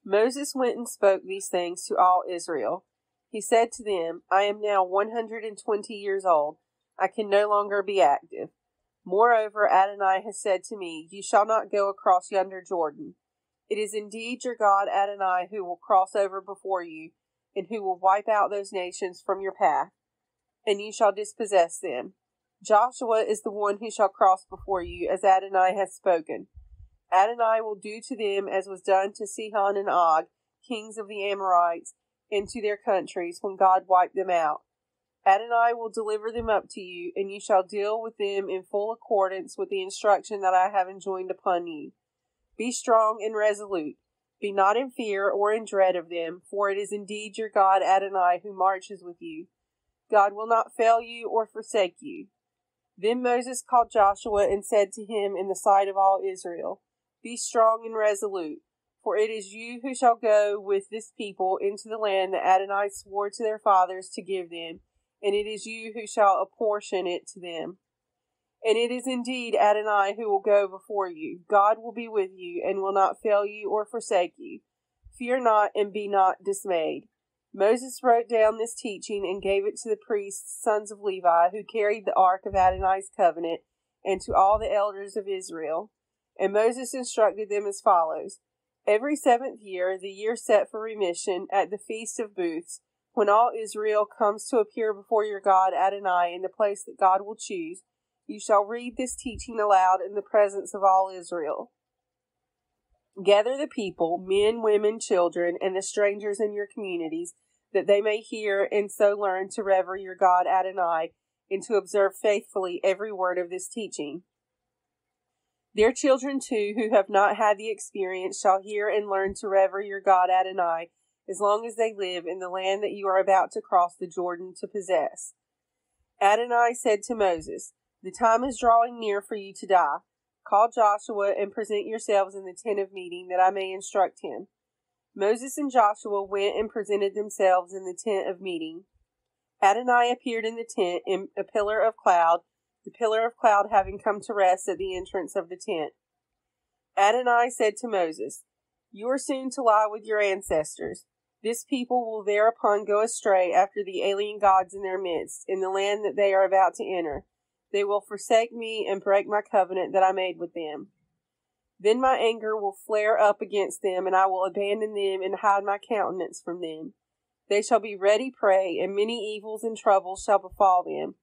Moses went and spoke these things to all Israel. He said to them, I am now 120 years old. I can no longer be active. Moreover, Adonai has said to me, You shall not go across yonder Jordan. It is indeed your God Adonai who will cross over before you, and who will wipe out those nations from your path, and you shall dispossess them. Joshua is the one who shall cross before you, as Adonai has spoken. Adonai will do to them as was done to Sihon and Og, kings of the Amorites, and to their countries, when God wiped them out. Adonai will deliver them up to you, and you shall deal with them in full accordance with the instruction that I have enjoined upon you. Be strong and resolute. Be not in fear or in dread of them, for it is indeed your God Adonai who marches with you. God will not fail you or forsake you. Then Moses called Joshua and said to him in the sight of all Israel, Be strong and resolute, for it is you who shall go with this people into the land that Adonai swore to their fathers to give them, and it is you who shall apportion it to them. And it is indeed Adonai who will go before you. God will be with you, and will not fail you or forsake you. Fear not, and be not dismayed. Moses wrote down this teaching and gave it to the priests, sons of Levi, who carried the ark of Adonai's covenant, and to all the elders of Israel. And Moses instructed them as follows. Every 7th year, the year set for remission, at the Feast of Booths, when all Israel comes to appear before your God Adonai in the place that God will choose, you shall read this teaching aloud in the presence of all Israel. Gather the people, men, women, children, and the strangers in your communities, that they may hear and so learn to revere your God Adonai, and to observe faithfully every word of this teaching. Their children too, who have not had the experience, shall hear and learn to revere your God Adonai, as long as they live in the land that you are about to cross the Jordan to possess. Adonai said to Moses, The time is drawing near for you to die. Call Joshua and present yourselves in the tent of meeting, that I may instruct him. Moses and Joshua went and presented themselves in the tent of meeting. Adonai appeared in the tent in a pillar of cloud, the pillar of cloud having come to rest at the entrance of the tent. Adonai said to Moses, You are soon to lie with your ancestors. This people will thereupon go astray after the alien gods in their midst, in the land that they are about to enter. They will forsake me and break my covenant that I made with them. Then my anger will flare up against them, and I will abandon them and hide my countenance from them. They shall be ready prey, and many evils and troubles shall befall them.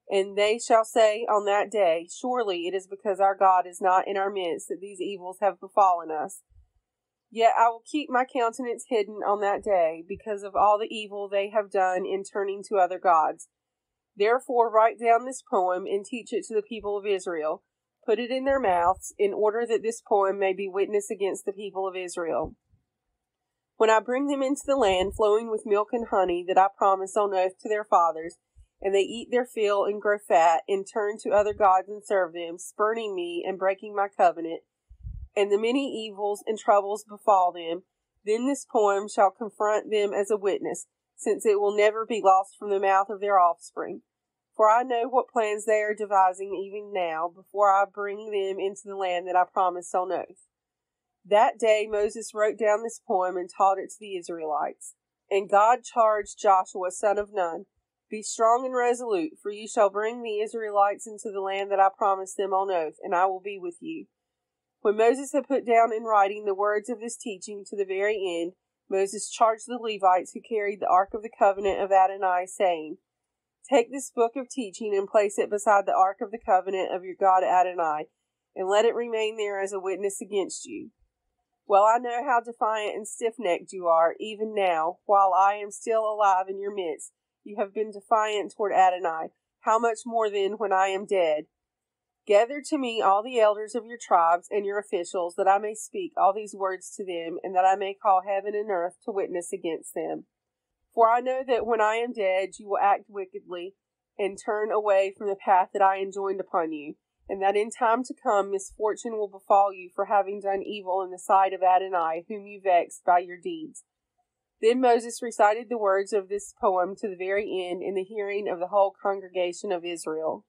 And they shall say on that day, Surely it is because our God is not in our midst that these evils have befallen us. Yet I will keep my countenance hidden on that day, because of all the evil they have done in turning to other gods. Therefore write down this poem and teach it to the people of Israel. Put it in their mouths, in order that this poem may be witness against the people of Israel. When I bring them into the land flowing with milk and honey that I promised on oath to their fathers, and they eat their fill and grow fat, and turn to other gods and serve them, spurning me and breaking my covenant, and the many evils and troubles befall them, then this poem shall confront them as a witness, since it will never be lost from the mouth of their offspring. For I know what plans they are devising even now, before I bring them into the land that I promised on oath. That day Moses wrote down this poem and taught it to the Israelites. And God charged Joshua, son of Nun, Be strong and resolute, for you shall bring the Israelites into the land that I promised them on oath, and I will be with you. When Moses had put down in writing the words of this teaching to the very end, Moses charged the Levites who carried the ark of the covenant of Adonai, saying, Take this book of teaching and place it beside the ark of the covenant of your God Adonai, and let it remain there as a witness against you. Well, I know how defiant and stiff-necked you are, even now, while I am still alive in your midst. You have been defiant toward Adonai. How much more then when I am dead? Gather to me all the elders of your tribes and your officials, that I may speak all these words to them, and that I may call heaven and earth to witness against them. For I know that when I am dead, you will act wickedly, and turn away from the path that I enjoined upon you, and that in time to come misfortune will befall you for having done evil in the sight of Adonai, whom you vexed by your deeds. Then Moses recited the words of this poem to the very end in the hearing of the whole congregation of Israel.